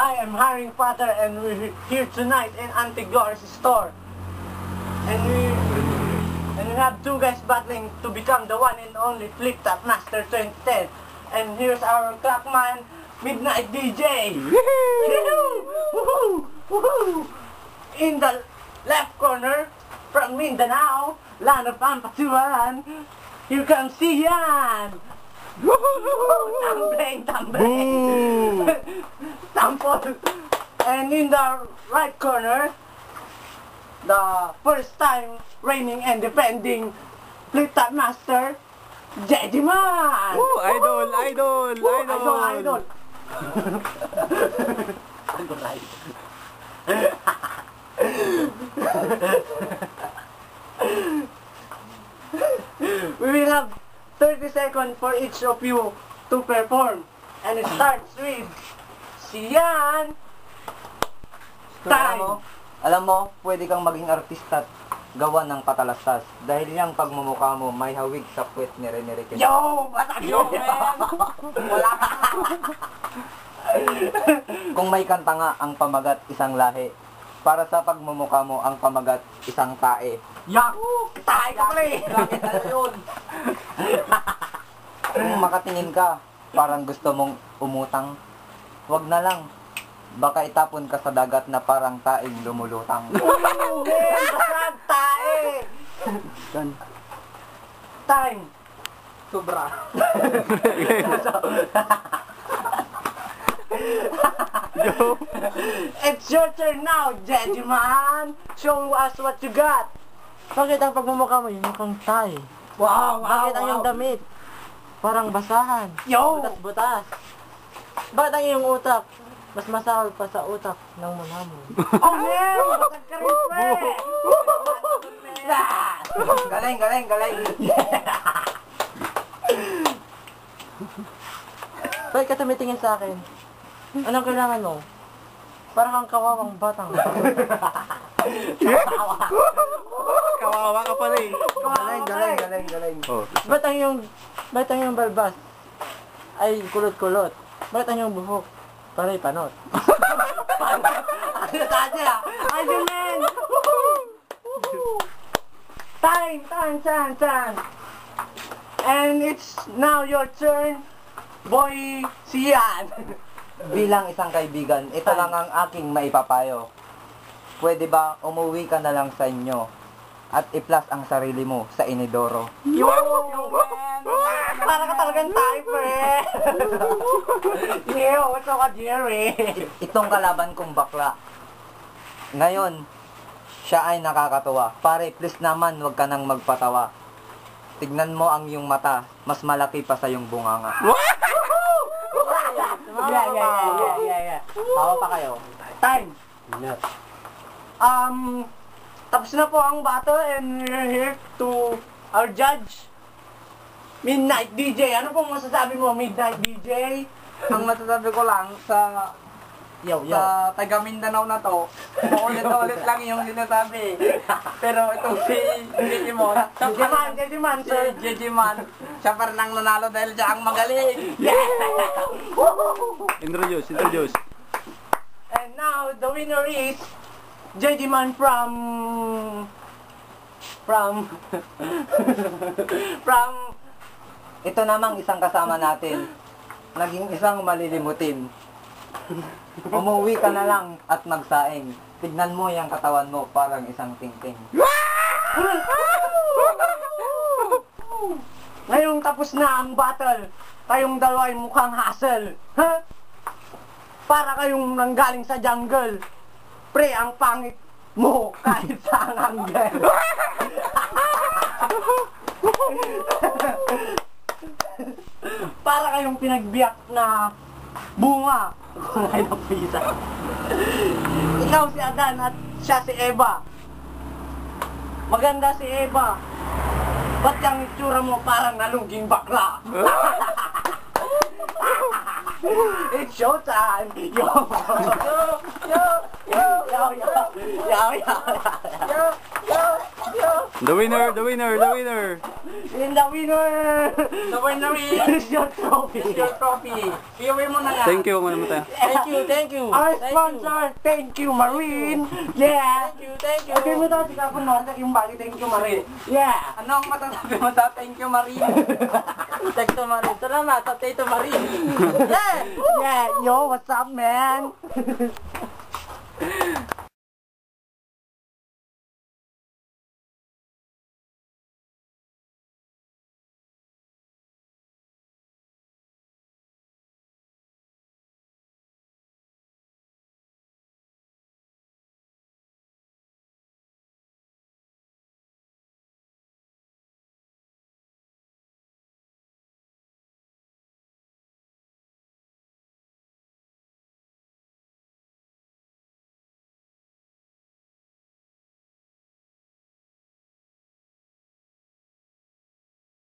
Hi, I'm Harry Potter and we're here tonight in Antiglore's store. And we have two guys battling to become the one and only Flip Top Master 2010. And here's our clockman, Midnight DJ. Woohoo! Woohoo! In the left corner, from Mindanao, land of Pampatuan, here comes Sian. Tumbling, tumbling. Tumble. And in the right corner, the first time reigning and defending Flip Top Master, Jejiman! Idol, idol, idol! Idol! We will have 30 seconds for each of you to perform. And it starts with Sian! Time! Alam mo, pwede kang maging artista at gawa ng patalastas. Dahil yung pagmumukha mo may hawig sa puwet ni Rene Riquelme. Yo! Batang yo, man! Wala ka! Kung may kanta nga ang pamagat isang lahi, para sa pagmumukha mo ang pamagat isang tae. Yak! Tayo ka pala eh! Bakit ano yun? Kung makatingin ka, parang gusto mong umutang, wag na lang. Baka itapon ka sa dagat na parang taing lumulutang. Basag! Tae! Time! Sobra. It's your turn now, Jejiman! Show us what you got! Bakit ang pagmumukha mo yung mukhang tae? Wow, Bakit ang iyong damit? Parang basahan. Yo! Butas-butas. Bakit ang iyong utak? Mas masahol pa sa utak ng munamon. Oh, man! Basag ka rin, pre! Galing, galing, galing. Bakit ka tumitingin sa akin? Anong kailangan mo? Parang kang kawawang batang. Kawawa ka pala eh. Galing, galing, galing, galing. Oh. Ba't ang iyong balbas ay kulot-kulot? Ba't ang iyong buhok parang panot? Ano kasi ah? Idol man! Time! And it's now your turn, boy Sian. Bilang isang kaibigan, ito lang ang aking maipapayo. Pwede ba umuwi ka na lang sa inyo at i-plus ang sarili mo sa inidoro? Yo, man! Para ka talagang tayo, pre! Yo, what's up, Jerry? Itong kalaban kong bakla. Ngayon, siya ay nakakatuwa. Pare, please naman, wag ka nang magpatawa. Tignan mo ang iyong mata, mas malaki pa sa iyong bunganga. Yeah. Tawa pa kayo. Time! Tapos na po ang battle and we're here to our judge, Midnight DJ. Ano pong masasabi mo, Midnight DJ? Ang masasabi ko lang sa taga Mindanao na to, paulit-ulit lang yung sinasabi. Pero itong si Jejiman, sir. siya pa rin ang nanalo dahil siya ang magaling. Introduce. And now, the winner is Jejiman from Ito namang isang kasama natin, naging isang malilimutin. Umuwi ka na lang at magsaing. Tignan mo yung katawan mo parang isang tingting. Ngayong tapos na ang battle, kayong dalawa ay mukhang hassle. Ha? Para kayong nanggaling sa jungle. Pre, ang pangit mo kahit sa angle. Para kayong pinagbiyak na bunga. Kulay ng pisa. Ikaw si Adan at siya si Eva. Maganda si Eva. Ba't yung itsura mo parang nalungging bakla? It's showtime! Yo! The winner, the winner, the winner. And the winner! The winner is Here's your trophy! your trophy. Iuwi mo na nga. Thank you, muna tayo. Thank you, thank you. Our Thank you. sponsor, thank you, Marine! Yeah! Thank you, thank you. Okay mo daw, tika ko na, yung bali, thank you, Marine. Yeah! Ano ang matasabi mo sa thank you, Marie? Thank you, Marie. Salamat sa Tito Marie. Yeah! Yeah, yo, what's up, man?